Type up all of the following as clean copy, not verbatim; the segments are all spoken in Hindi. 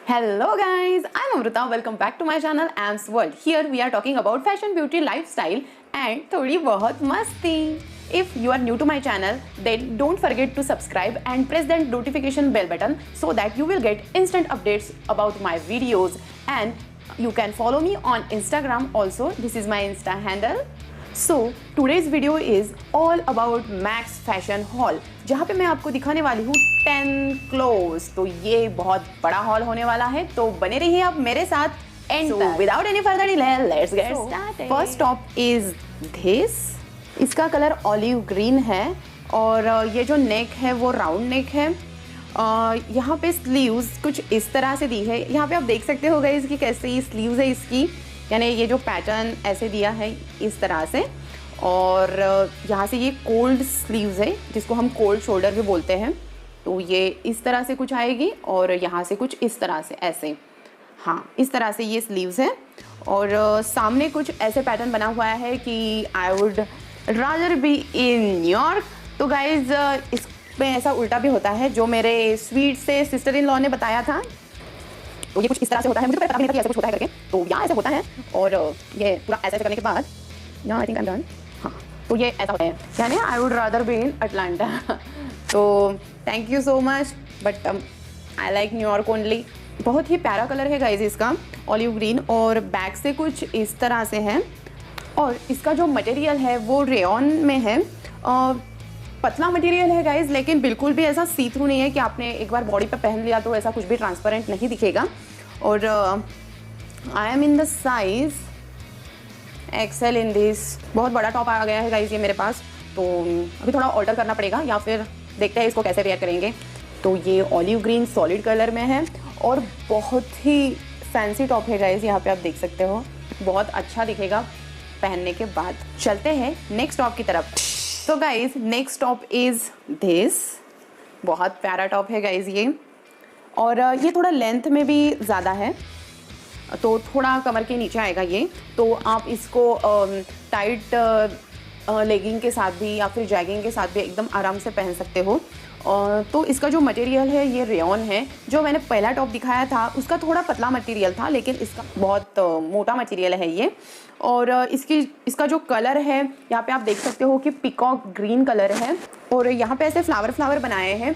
Hello guys, I'm Amrita. Welcome back to my channel Am's World. Here we are talking about fashion, beauty, lifestyle and थोड़ी बहुत मस्ती. If you are new to my channel, then don't forget to subscribe and press that notification bell button so that you will get instant updates about my videos. And you can follow me on Instagram also. This is my Insta handle. So today's video is all about Max Fashion Haul, जहाँ पे मैं आपको दिखाने वाली हूँ 10 क्लोथ्स. तो ये बहुत बड़ा हॉल होने वाला है, तो बने रहिए आप मेरे साथ एंड तक. Without any further delay let's get started. First top is this. इसका कलर ऑलिव ग्रीन है और ये जो नेक है वो राउंड नेक है. यहाँ पे स्लीव्स कुछ इस तरह से दी है. यहाँ पे आप देख सकते हो गाइस कि कैसे स्लीव्स है इसकी, यानी ये जो पैटर्न ऐसे दिया है इस तरह से. और यहाँ से ये कोल्ड स्लीव्स है जिसको हम कोल्ड शोल्डर भी बोलते हैं. तो ये इस तरह से कुछ आएगी और यहाँ से कुछ इस तरह से ऐसे, हाँ इस तरह से ये स्लीव्स है. और सामने कुछ ऐसे पैटर्न बना हुआ है कि आई would rather be in New York. तो गाइज इसमें ऐसा उल्टा भी होता है जो मेरे स्वीट से सिस्टर इन लॉ ने बताया था. तो ये कुछ इस तरह से होता है, मुझे पता नहीं था कि ऐसा कुछ होता है करके. तो यहाँ ऐसा होता है और ये पूरा ऐसे करने के बाद यहाँ I think I am done. हाँ तो ये ऐसा होता है, यानी I would rather be in Atlanta. तो thank you so much but I like New York only. बहुत ही प्यारा कलर है गाइज इसका, ऑलिव ग्रीन. और बैक से कुछ इस तरह से है. और इसका जो मटेरियल है वो रेयॉन में है. पतला मटेरियल है गाइज, लेकिन बिल्कुल भी ऐसा सी थ्रू नहीं है कि आपने एक बार बॉडी पे पहन लिया तो ऐसा कुछ भी ट्रांसपेरेंट नहीं दिखेगा. और I am in the size Excel in this. बहुत बड़ा टॉप आ गया है गाइज ये मेरे पास, तो अभी थोड़ा ऑल्टर करना पड़ेगा या फिर देखते हैं इसको कैसे वेयर करेंगे. तो ये ऑलिव ग्रीन सॉलिड कलर में है और बहुत ही फैंसी टॉप है गाइज. यहाँ पे आप देख सकते हो, बहुत अच्छा दिखेगा पहनने के बाद. चलते हैं नेक्स्ट टॉप की तरफ. तो guys next top is this. बहुत प्यारा टॉप है गाइज ये. और ये थोड़ा लेंथ में भी ज़्यादा है, तो थोड़ा कमर के नीचे आएगा ये. तो आप इसको टाइट लेगिंग के साथ भी या फिर जैगिंग के साथ भी एकदम आराम से पहन सकते हो. तो इसका जो मटेरियल है ये रेयॉन है. जो मैंने पहला टॉप दिखाया था उसका थोड़ा पतला मटेरियल था, लेकिन इसका बहुत मोटा मटेरियल है ये. और इसका जो कलर है यहाँ पे आप देख सकते हो कि पिकॉक ग्रीन कलर है. और यहाँ पे ऐसे फ्लावर बनाए हैं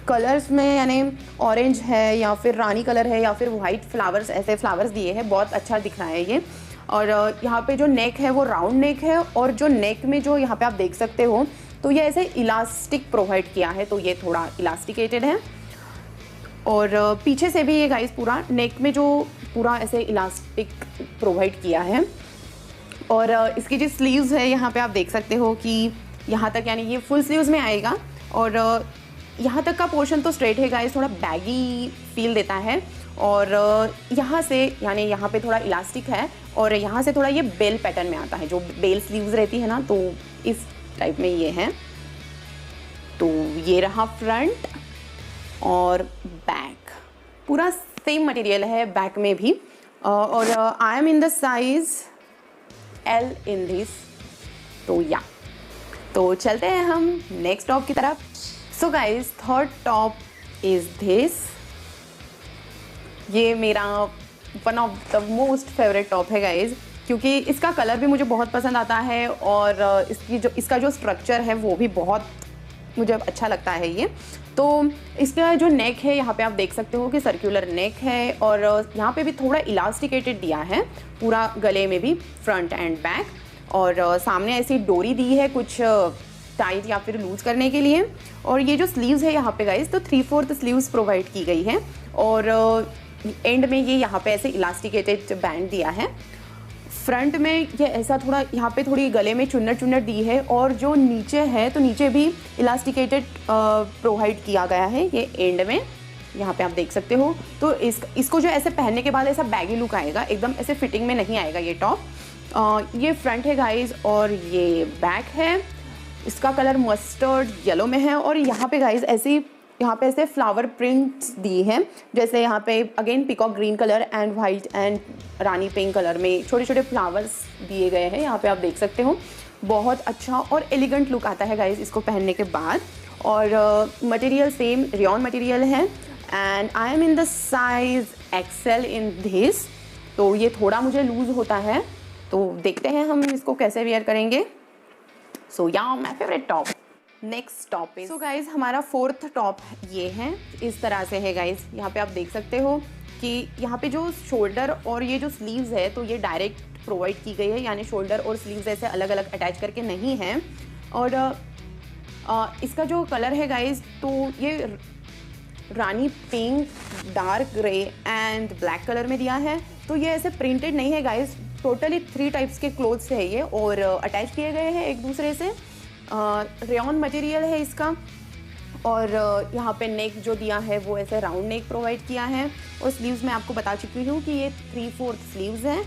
कलर्स में, यानी ऑरेंज है या फिर रानी कलर है या फिर वाइट फ्लावर्स, ऐसे फ्लावर्स दिए हैं. बहुत अच्छा दिख रहा है ये. और यहाँ पे जो नेक है वो राउंड नेक है. और जो नेक में जो यहाँ पे आप देख सकते हो तो ये ऐसे इलास्टिक प्रोवाइड किया है, तो ये थोड़ा इलास्टिकेटेड है. और पीछे से भी ये गाइस पूरा नेक में जो पूरा ऐसे इलास्टिक प्रोवाइड किया है. और इसकी जो स्लीव्स है यहाँ पे आप देख सकते हो कि यहाँ तक, यानी ये फुल स्लीव्स में आएगा. और यहाँ तक का पोर्शन तो स्ट्रेट है गाइस, थोड़ा बैगी फील देता है. और यहाँ से, यानी यहाँ पे थोड़ा इलास्टिक है और यहाँ से थोड़ा ये बेल पैटर्न में आता है, जो बेल स्लीव्स रहती है ना, तो इस टाइप में ये है. तो ये रहा फ्रंट और बैक, पूरा सेम मटेरियल है बैक में भी. और I am in the size L in this. तो या तो चलते हैं हम नेक्स्ट टॉप की तरफ. So guys third top is this. ये मेरा one of the most favourite top है गाइज, क्योंकि इसका कलर भी मुझे बहुत पसंद आता है और इसका जो स्ट्रक्चर है वो भी बहुत मुझे अच्छा लगता है ये. तो इसका जो नेक है यहाँ पे आप देख सकते हो कि सर्कुलर नेक है और यहाँ पे भी थोड़ा इलास्टिकेटेड दिया है पूरा गले में भी, फ्रंट एंड बैक. और सामने ऐसी डोरी दी है कुछ टाइट या फिर लूज करने के लिए. और ये जो स्लीव्स है यहाँ पे गाइस, तो 3/4 स्लीव्स प्रोवाइड की गई है. और एंड में ये यहाँ पे ऐसे इलास्टिकेटेड बैंड दिया है. फ्रंट में ये ऐसा थोड़ा यहाँ पे थोड़ी गले में चुन्नट दी है. और जो नीचे है तो नीचे भी इलास्टिकेटेड प्रोवाइड किया गया है ये एंड में, यहाँ पे आप देख सकते हो. तो इसको जो ऐसे पहनने के बाद ऐसा बैगी लुक आएगा, एकदम ऐसे फिटिंग में नहीं आएगा ये टॉप. ये फ्रंट है गाइज और ये बैक है. इसका कलर मस्टर्ड येलो में है. और यहाँ पे गाइज यहाँ पे ऐसे फ्लावर प्रिंट्स दी हैं, जैसे यहाँ पे again peacock green colour and white and Rani pink colour में छोटे छोटे फ्लावर्स दिए गए हैं. यहाँ पे आप देख सकते हो, बहुत अच्छा और एलिगेंट लुक आता है गाइज इसको पहनने के बाद. और मटेरियल सेम रेयॉन मटेरियल है and I am in the size Excel in this. तो ये थोड़ा मुझे लूज होता है, तो देखते हैं हम इसको कैसे वेयर करेंगे। सो या my favourite top. Next top is, so guys हमारा फोर्थ टॉप ये है, इस तरह से है गाइज। यहाँ पे आप देख सकते हो कि यहाँ पे जो शोल्डर और ये जो स्लीव्स है तो ये डायरेक्ट प्रोवाइड की गई है, यानी शोल्डर और स्लीव्स ऐसे अलग अलग अटैच करके नहीं है। और इसका जो कलर है गाइज तो ये rani pink, dark grey and black colour में दिया है। तो ये ऐसे प्रिंटेड नहीं है गाइज, टोटली 3 टाइप्स के क्लोथ्स है ये और अटैच किए गए हैं एक दूसरे से। रेयॉन मटेरियल है इसका और यहाँ पे नेक जो दिया है वो ऐसे राउंड नेक प्रोवाइड किया है। और स्लीव्स मैं आपको बता चुकी हूँ कि ये 3/4 स्लीव्स हैं।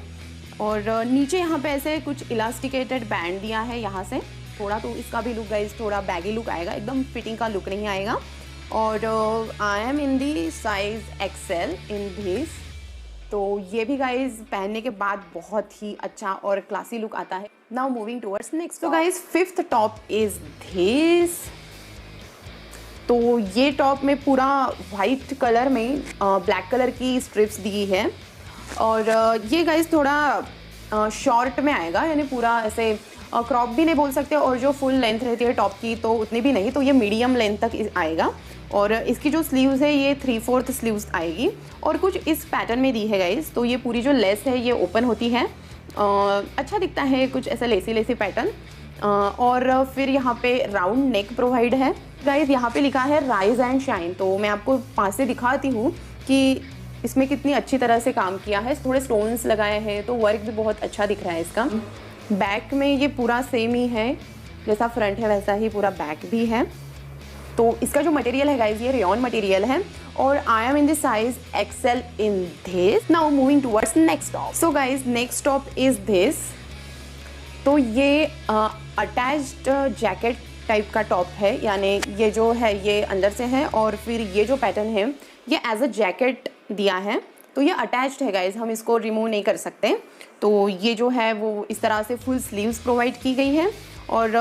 और नीचे यहाँ पे ऐसे कुछ इलास्टिकेटेड बैंड दिया है यहाँ से थोड़ा, तो इसका भी लुक गाइज थोड़ा बैगी लुक आएगा, एकदम फिटिंग का लुक नहीं आएगा। और I am in the size Excel in this. तो ये भी गाइज पहनने के बाद बहुत ही अच्छा और क्लासी लुक आता है। Now moving towards next. तो guys fifth top is this. तो ये टॉप में पूरा वाइट कलर में ब्लैक कलर की स्ट्रिप्स दी है और ये गाइज थोड़ा शॉर्ट में आएगा, यानी पूरा ऐसे क्रॉप भी नहीं बोल सकते और जो फुल लेंथ रहती है टॉप की तो उतनी भी नहीं, तो ये मीडियम लेंथ तक आएगा। और इसकी जो स्लीव्स है ये 3/4 स्लीव्स आएगी और कुछ इस पैटर्न में दी है गाइज। तो ये पूरी जो लेस है ये ओपन होती है, अच्छा दिखता है, कुछ ऐसा लेसी लेसी पैटर्न। और फिर यहाँ पे राउंड नेक प्रोवाइड है गाइज। यहाँ पे लिखा है राइज एंड शाइन। तो मैं आपको पास से दिखाती हूँ कि इसमें कितनी अच्छी तरह से काम किया है, थोड़े स्टोन्स लगाए हैं तो वर्क भी बहुत अच्छा दिख रहा है इसका। बैक में ये पूरा सेम ही है, जैसा फ्रंट है वैसा ही पूरा बैक भी है। तो इसका जो मटेरियल है गाइज ये रेयॉन मटेरियल है और I am in the size Excel in this. Now moving towards next top. So guys next top is this. तो ये अटैच्ड जैकेट टाइप का टॉप है, यानी ये जो है ये अंदर से है और फिर ये जो पैटर्न है ये एज अ जैकेट दिया है। तो ये अटैच्ड है गाइज, हम इसको रिमूव नहीं कर सकते। तो ये जो है वो इस तरह से फुल स्लीव्स प्रोवाइड की गई है और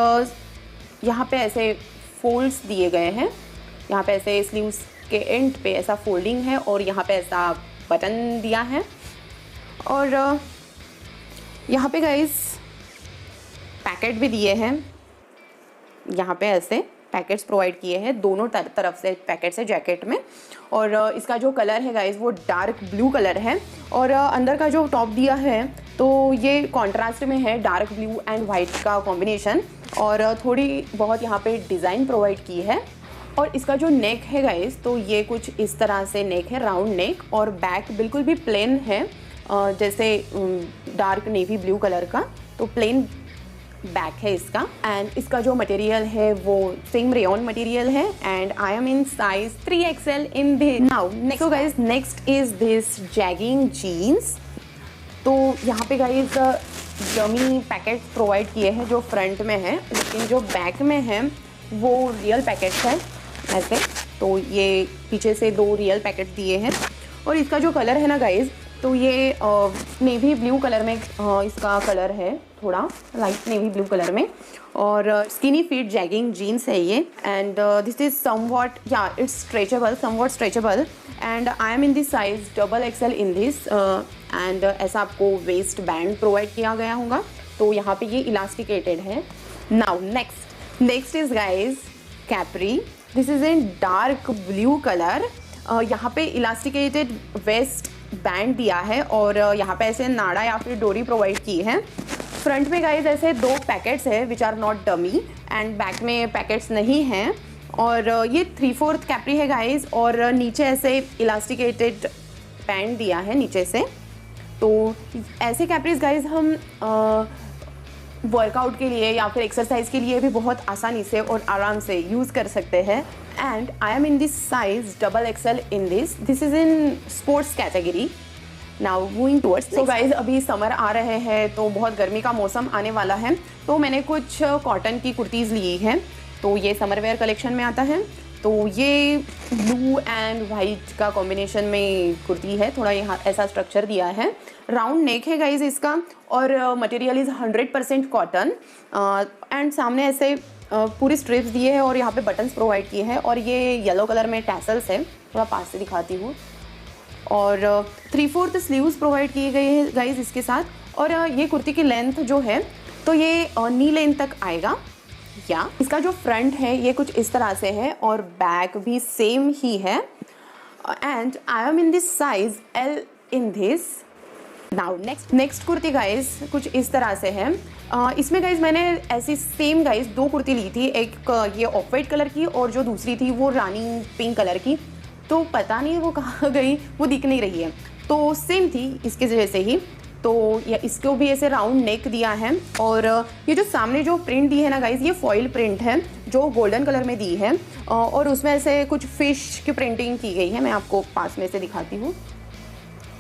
यहाँ पे ऐसे फोल्ड्स दिए गए हैं, यहाँ पे ऐसे स्लीव्स के एंड पे ऐसा फोल्डिंग है और यहाँ पे ऐसा बटन दिया है। और यहाँ पे गाइज पैकेट भी दिए हैं, यहाँ पे ऐसे पैकेट्स प्रोवाइड किए हैं दोनों तरफ से पैकेट्स है जैकेट में। और इसका जो कलर है गाइज वो डार्क ब्लू कलर है और अंदर का जो टॉप दिया है तो ये कॉन्ट्रास्ट में है, डार्क ब्लू एंड वाइट का कॉम्बिनेशन। और थोड़ी बहुत यहाँ पे डिज़ाइन प्रोवाइड की है। और इसका जो नेक है गाइज तो ये कुछ इस तरह से नेक है, राउंड नेक, और बैक बिल्कुल भी प्लेन है, जैसे डार्क नेवी ब्लू कलर का, तो प्लेन बैक है इसका। एंड इसका जो मटेरियल है वो सेम रेयॉन मटेरियल है and I am in size 3XL in this. Now next, so guys next is this jegging jeans. तो यहाँ पे गाइज डमी पैकेट प्रोवाइड किए हैं जो फ्रंट में है, लेकिन जो बैक में है वो रियल पैकेट्स है ऐसे। तो ये पीछे से 2 रियल पैकेट दिए हैं और इसका जो कलर है ना गाइज तो ये नेवी ब्लू कलर में इसका कलर है, थोड़ा लाइट नेवी ब्लू कलर में। और स्किनी फिट जैगिंग जीन्स है ये एंड दिस इज समवॉट, या it's stretchable, somewhat stretchable and I am in this size XXL in this. And ऐसा आपको वेस्ट बैंड प्रोवाइड किया गया होगा, तो यहाँ पे ये इलास्टिकेटेड है। Now next is guys Capri. This is in dark blue colour. यहाँ पे इलास्टिकेटेड वेस्ट बैंड दिया है और यहाँ पे ऐसे नाड़ा या फिर डोरी प्रोवाइड की है। फ्रंट में गाइज ऐसे 2 पैकेट्स है which are not dummy and back में पैकेट्स नहीं हैं। और ये 3/4 कैप्री है गाइज और नीचे ऐसे इलास्टिकेटेड बैंड दिया है नीचे से। तो ऐसे कैप्रीज गाइज हम वर्कआउट के लिए या फिर एक्सरसाइज के लिए भी बहुत आसानी से और आराम से यूज़ कर सकते हैं। And I am in this size XXL in this. This is in sports category. Now moving towards, so guys अभी समर आ रहे हैं तो बहुत गर्मी का मौसम आने वाला है, तो मैंने कुछ कॉटन की कुर्तीज़ ली हैं। तो ये समर वेयर कलेक्शन में आता है। तो ये ब्लू एंड वाइट का कॉम्बिनेशन में कुर्ती है, थोड़ा यहाँ ऐसा स्ट्रक्चर दिया है, राउंड नेक है गाइज इसका और मटेरियल इज़ 100% कॉटन। एंड सामने ऐसे पूरी स्ट्रिप्स दिए हैं और यहाँ पे बटन्स प्रोवाइड किए हैं और ये येलो कलर में टैसल्स है, थोड़ा पास से दिखाती हूँ। और 3/4 स्लीव्स प्रोवाइड किए गए हैं गाइज इसके साथ। और ये कुर्ती की लेंथ जो है तो ये नी लेंथ तक आएगा। या इसका जो फ्रंट है ये कुछ इस तरह से है और बैक भी सेम ही है। And I am in this size L in this. Now next kurti guys कुछ इस तरह से है। इसमें गाइज मैंने ऐसी सेम गाइज 2 कुर्ती ली थी, एक ये ऑफ वाइट कलर की और जो दूसरी थी वो रानी पिंक कलर की। तो पता नहीं वो कहाँ गई, वो दिख नहीं रही है। तो सेम थी इसके जैसे ही। तो या इसको भी ऐसे राउंड नेक दिया है और ये जो सामने जो प्रिंट दी है ना गाइज, ये फॉइल प्रिंट है जो गोल्डन कलर में दी है और उसमें ऐसे कुछ फिश की प्रिंटिंग की गई है। मैं आपको पास में से दिखाती हूँ।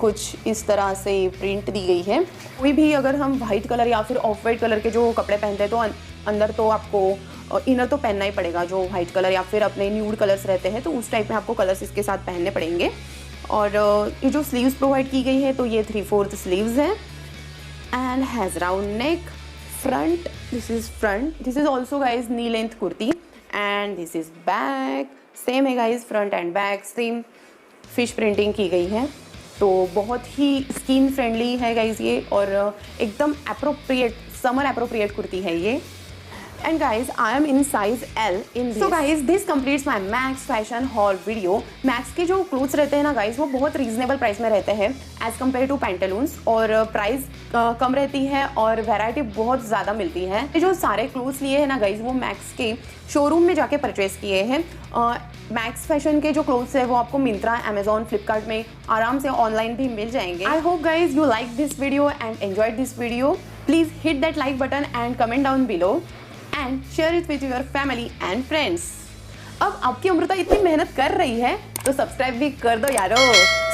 कुछ इस तरह से प्रिंट दी गई है। कोई भी अगर हम वाइट कलर या फिर ऑफ वाइट कलर के जो कपड़े पहनते हैं तो अंदर तो आपको इनर तो पहनना ही पड़ेगा, जो वाइट कलर या फिर अपने न्यूड कलर्स रहते हैं तो उस टाइप में आपको कलर्स इसके साथ पहनने पड़ेंगे। और ये जो स्लीव्स प्रोवाइड की गई है तो ये 3/4 स्लीव्स है and has round neck. Front, this is also guys knee length kurti and this is back. Same है guys, front and back same fish printing की गई है। तो बहुत ही स्किन फ्रेंडली है गाइज ये और एकदम अप्रोप्रिएट, समर अप्रोप्रिएट कुर्ती है ये। And guys I am in size L in this. So guys this completes my Max fashion haul video. Max के जो क्लोथ्स रहते हैं ना गाइज वो बहुत रीजनेबल प्राइस में रहते हैं एज कम्पेयर टू पैंटालून्स और प्राइस कम रहती है और वैरायटी बहुत ज़्यादा मिलती है। ये जो सारे क्लोथ्स लिए हैं ना गाइज वो मैक्स के शोरूम में जाके परचेस किए हैं। मैक्स फैशन के जो क्लोथ्स है वो आपको मिंत्रा, अमेजॉन, फ्लिपकार्ट में आराम से ऑनलाइन भी मिल जाएंगे। I hope guys you like this video and enjoyed this video. Please hit that like button and comment down below and share it with your family and friends। अब आपकी अमृता इतनी मेहनत कर रही है तो सब्सक्राइब भी कर दो यारो।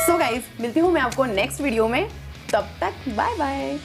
सो गाइज मिलती हूँ मैं आपको नेक्स्ट वीडियो में, तब तक बाय बाय।